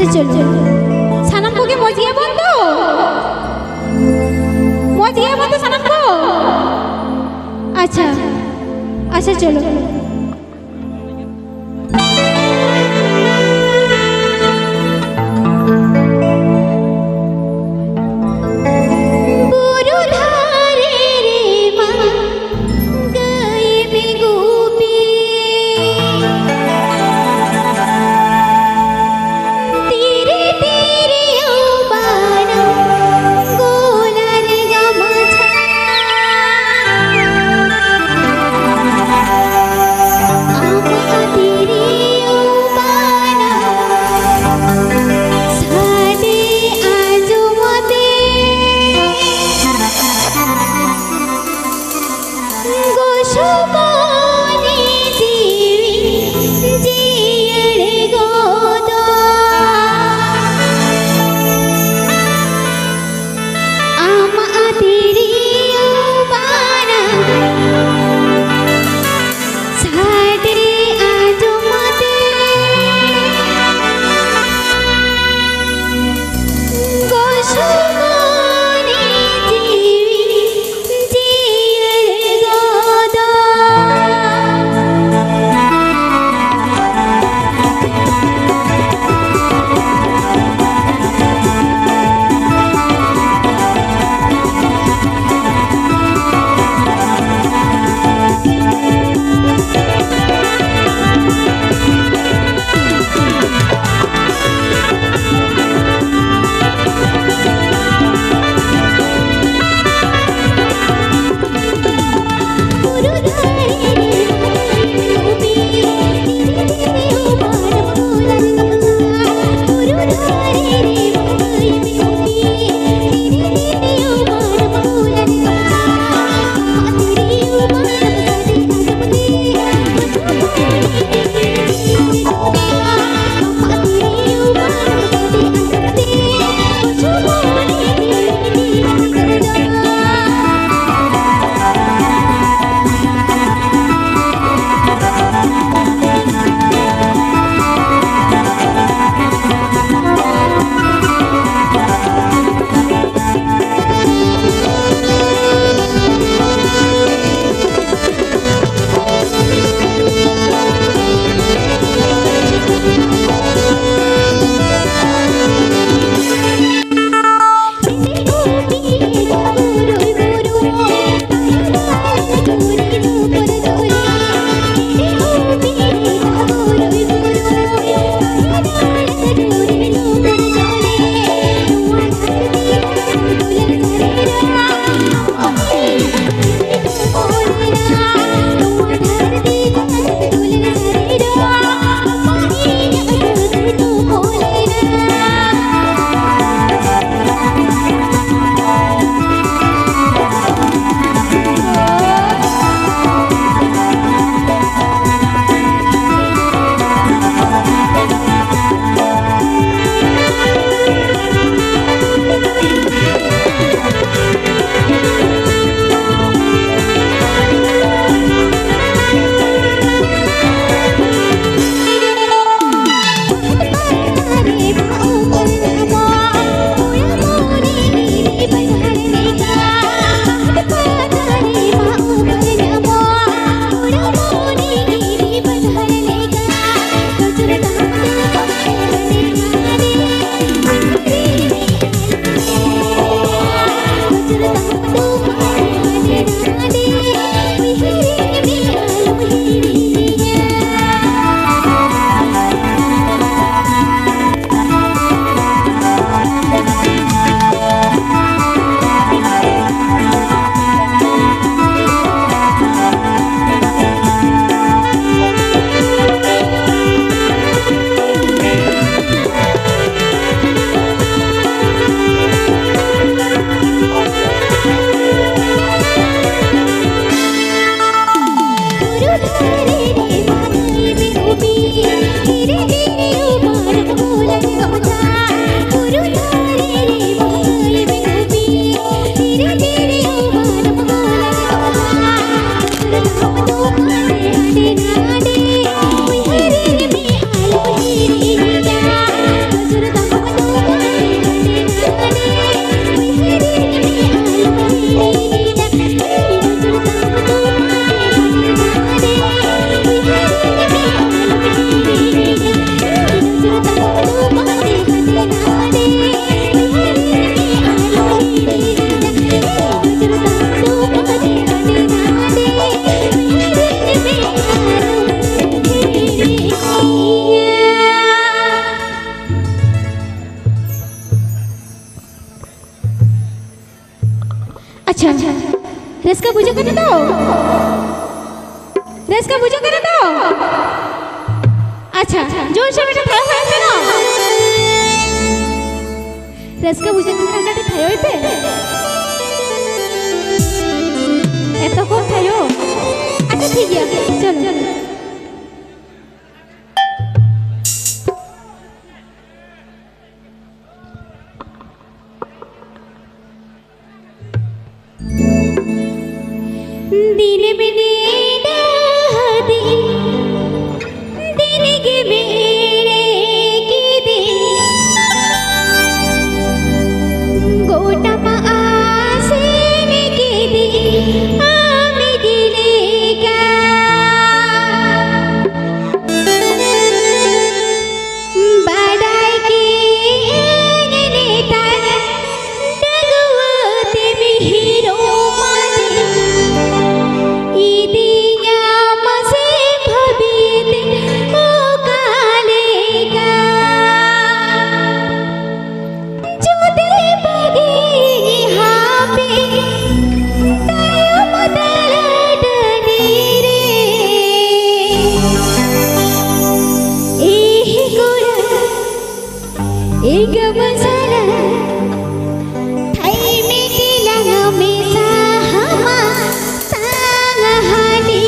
अच्छा चलो सानम को के मजिया बंदो सानम को अच्छा अच्छा चलो अच्छा रस्का बुझो करे तो रस्का बुझो करे तो अच्छा जोर से बेटा थायो হয়েছে না रस्का बुझो করে কান্নাটা থাयो হইতে এত কোন থাयो আচ্ছা ঠিক আছে চলো दिन बिने दिन दिन के बेड़े की दिन गोटा मा आसे के दिन आमी दिले का बड़ाई के नेता डगुआते मिहिरो एक मसाला थाई में किला में साहमा सांग हाडी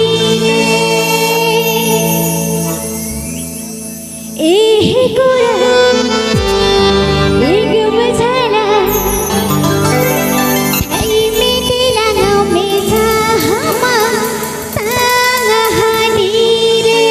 एक कुरा एक मसाला थाई में किला में साहमा सांग हाडी रे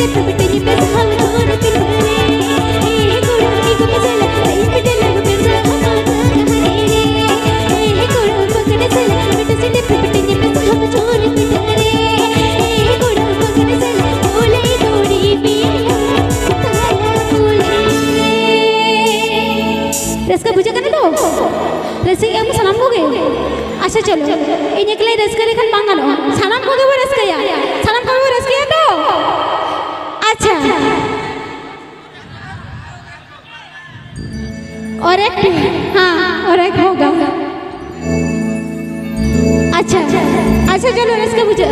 ले पपटनी पे हम छोड़ के रे ए कोड़ा को चला ई पे लग पे जा ए कोड़ा पकड़ चला बेटा से ले पपटनी पे हम छोड़ के रे ए कोड़ा पकड़ चला बोले थोड़ी पिया तारा बोले रस का बुझा कर लो रस के हम सलाम हो गए अच्छा चलो इन एकले रस करे खन मांगलो सलाम को के रस कया सलाम को रस कया तो अच्छा और एक हाँ और एक होगा अच्छा अच्छा चलो रस का बुझा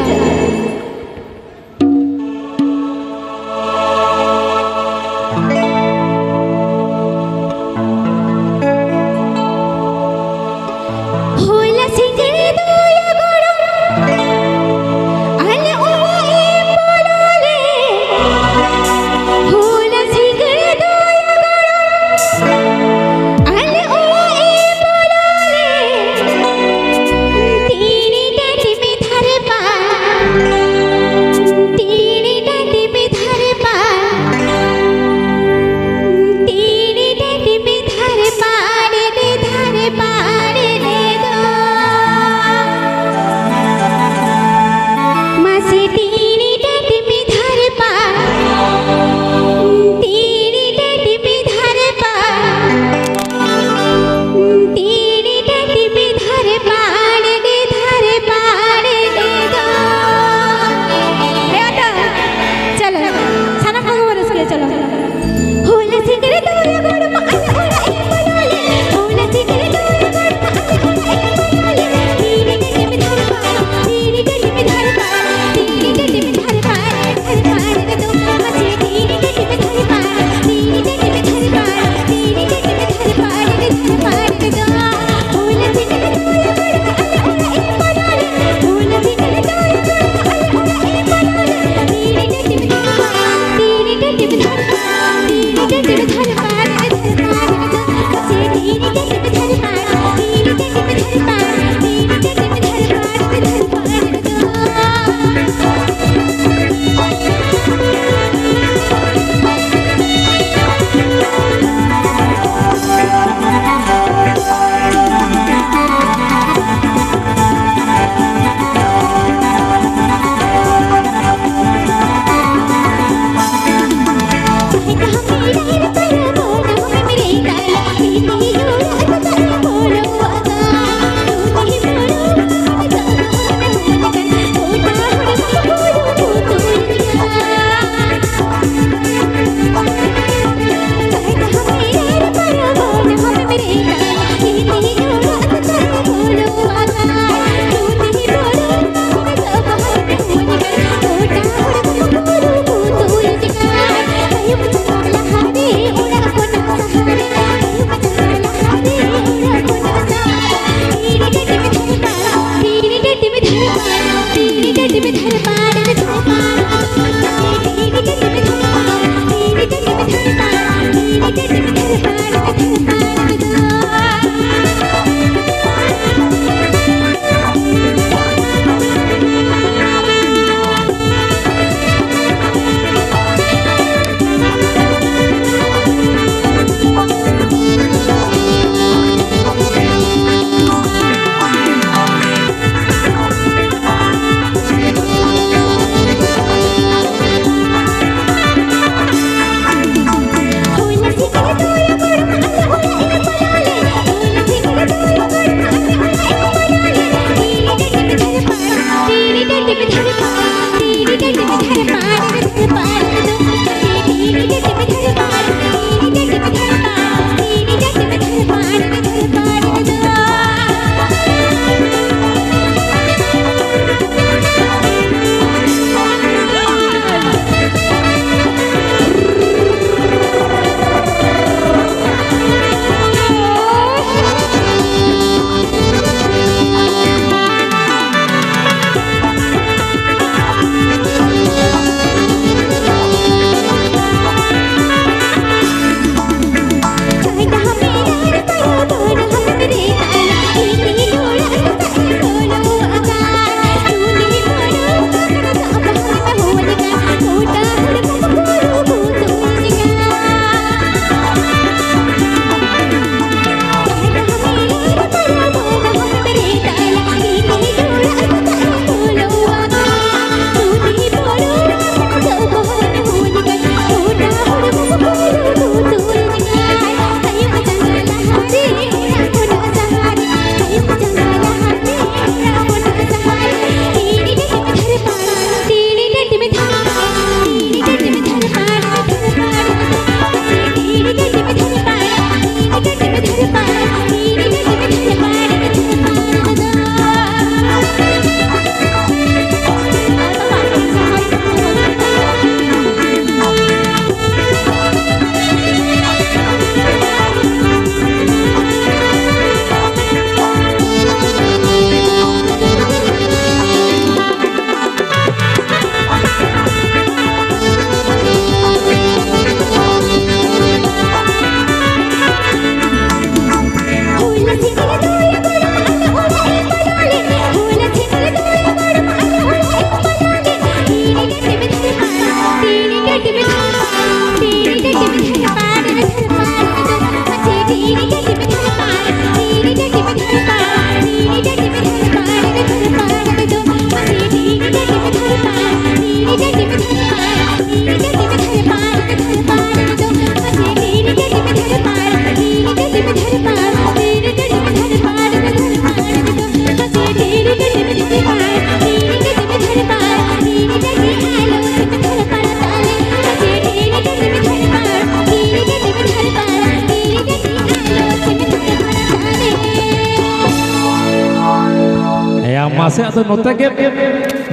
मासे अदो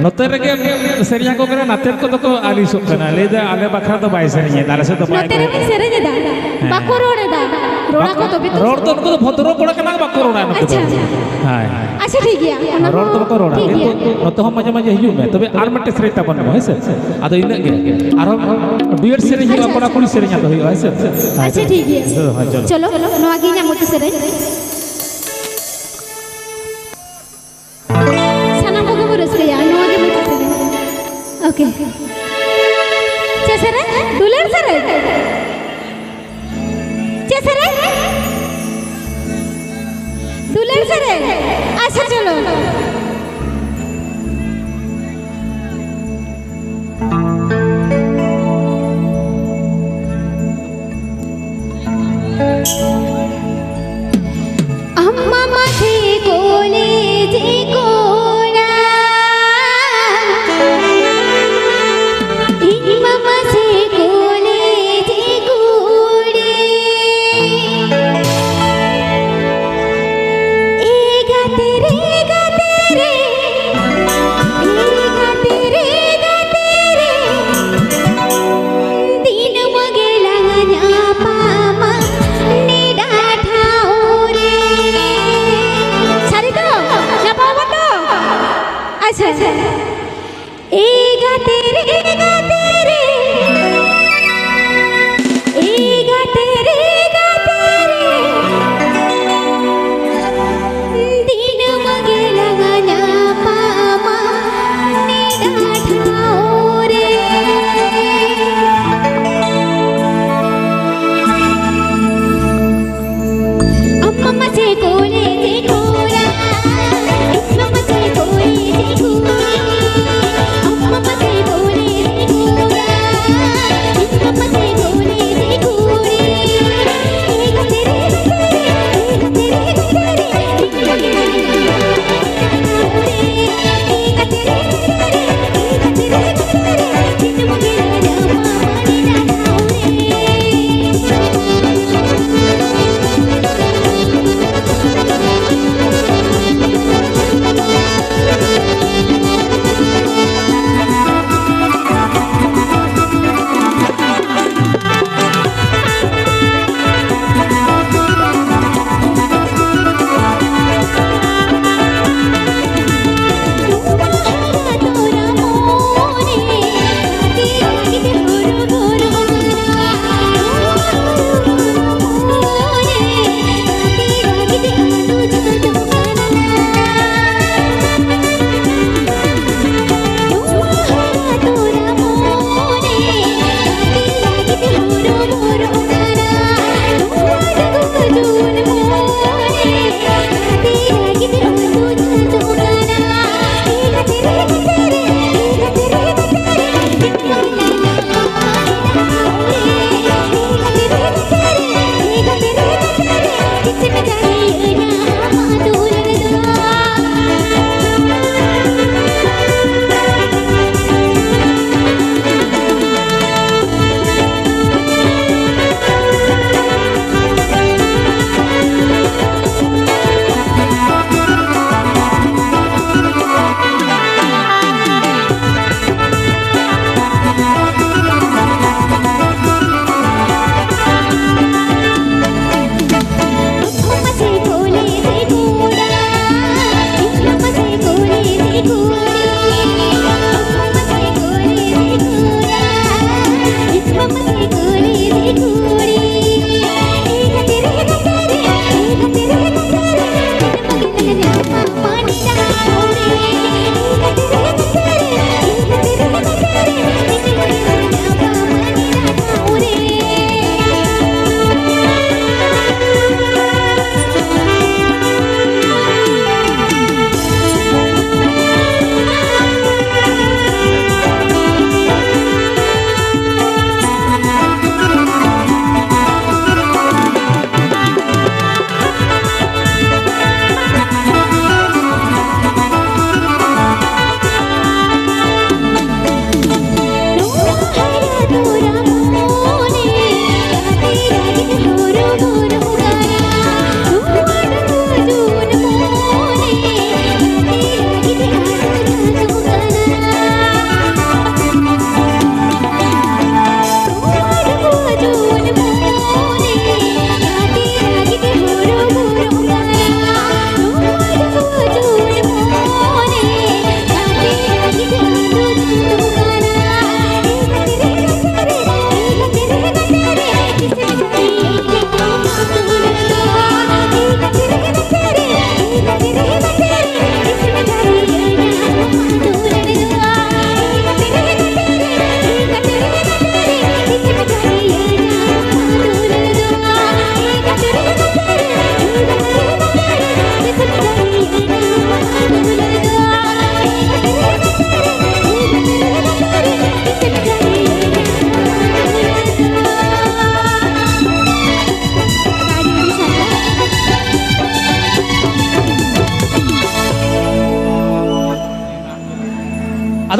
नोते रेगे सेरिया को करे नाते को तो आली सुकना ले दे आले बखरा तो बाय सेरिया दाले से तो बाय नोते रे सेरेज दा बाको रोड़े दा रोड़ा को तो भी रोड तो उनको तो भद्रो कोड़ा के ना बाको रोड़ा नोते अच्छा हां अच्छा ठीक गया रोड तो बाको रोड़ा नोते हम मजे मजे हिजू में तबे आर मटे सेरे तबन है से अदो इन गे आरो डुएट सेरे हिवा कोड़ा कुड़ी सेरिया तो है से अच्छा ठीक है चलो नो आगे ना मोती सेरे सनम को के रस गया नो आगे मोती सेरे ओके चेसरे दुलेर सरे चेसरे दुलेर सरे अच्छा चलो अम्मा माथे कोले जे कोड़ा मम्मा से कोले जे कोड़े ए गाते रे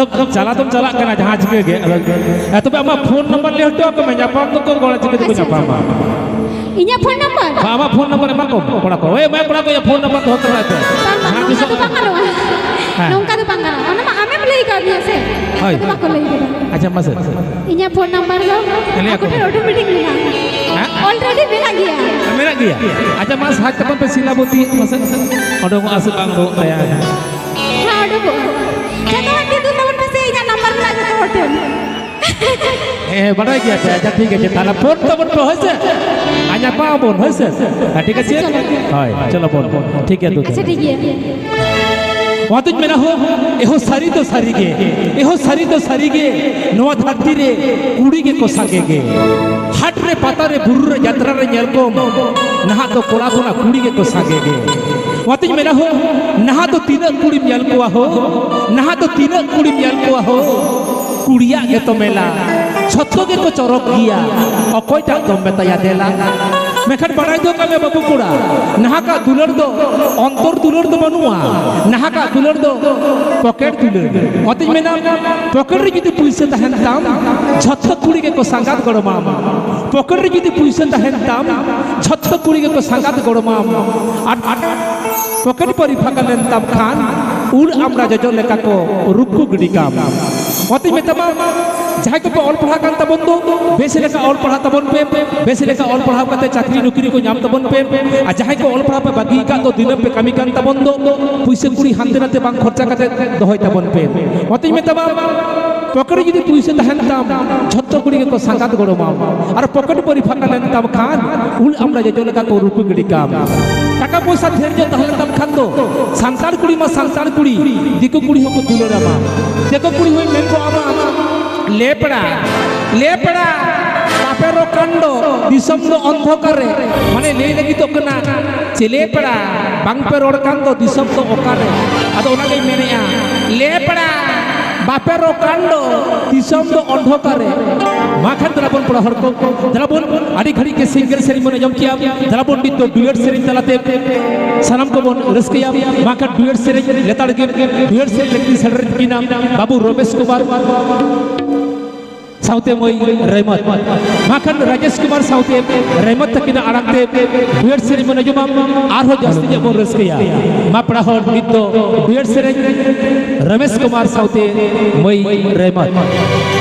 अदो चला तुम चला करना जहाँ चिके गे तो अमा फोन नंबर ले हटो को मैं जापाम तो को गोला चिके तो जापाम इन्या फोन नंबर बाबा फोन नंबर मा को कोड़ा को ए मैं कोड़ा को या फोन नंबर तो होता रहता हाँ तो तो पंगलो नौका तो पंगलो अना मा आमे प्ले कर दिया से तो मा को ले गया अच्छा मस इन्या फोन नंबर लो aku फिर ऑटोमेटिक मिला ऑलरेडी मिला गया अच्छा मस हाथ तपन पे सिलाबती मस ओडो को आसे बांग दो तया हां ओडो को जतो अंडी तू तवन पे से इन्या नंबर मिला जतो होटल ए बड़ा गया अच्छा ठीक है ताला फोन तवन पे होसे आजा पा बोन होसे ठीक है हाय चलो बोन ठीक है तू अच्छा ठीक है वातुज मेना हो एहो सारी तो सारी गे नवा धरती रे कुड़ी के को सागे गे हाट रे पाता रे बुरु रे यात्रा रे नेल को नहा तो कोला कोला कुड़ी के को सागे गे वातुज मेना हो नहा तो तीन कुड़ी नेल को हो नहा तो तीन कुड़ी नेल को हो कुड़िया के तो मेला छत्तो के को चरक गया अकोयटा तो बताया देला मेखन बड़ाई दो का मैं बाबू कुड़ा नहा का दुलर दो अंतर दुलर दो बनुआ नहा का दुलर दो पॉकेट दुलर अति में ना पॉकेट रे जदी पैसा तहन ताम छत्तो कुड़ी के को संगात गड़ो माम पॉकेट रे जदी पैसा तहन ताम छत्तो कुड़ी के को संगात गड़ो माम आठ पॉकेट पर फाका लेन ताम खान उड़ আমরা যজন লেখা কো রুকু গড়ি কাম অতি মেতমা যাই को অল পড়া কান তবন দো বেশি লেখা অল পড়া তবন पे বেশি লেখা অল পড়া কাতে চাকরি নকরি को नाम तबन पे आ যাই को অল পড়া पे बागी का तो दिन पे कमी कान तबन दो पुइसे कुड़ी हानते नाते बांग खर्चा काते दहय तबन पे অতি মেতমা पकड़ी যদি পুইसे तहन ताम छत्तो कुड़ी को संगात गड़ो माम और पकड़ परि फाका लेन ताम खान उल আমরা যজন লেখা को রুকু গড়ি কাম টাকা পয়সা ধৈর্য তাহলে তাম খান দো সান্তাল কুড়ি মা সান্তাল কুড়ি দিকু কুড়ি হকো দুলরা মা দেখো কুড়ি হই মেনকো আমা लेपड़ा लेपड़ा बापेरो कांड दिसम दो अंधकारे माने ले लगी तो कना चलेपड़ा बांग पे रोड कांड दिसम दो ओकारे अदो ओनागे मेनेया लेपड़ा बापेरो कांड दिसम दो अंधकारे माखन दलाबन पड़ा हरको दलाबन आड़ी घड़ी के सिंगल सेरेमनी जम किया दलाबन दितो डुएट सेरेमनी तलाते सनम को बन रस्किया माखन डुएट सेरेमनी लेताड़ के डुएट सेरेमनी सेडर की नाम बाबू रमेश कुमार साउते मोई रहमत माखन राजेश कुमार साउते रहमत तकिना आड़ाते डुएट सेरेमनी जो आरो जास्ती जबो रस्किया मा पड़ा हो दितो डुएट सेरेमनी रमेश कुमार साउते मोई रहमत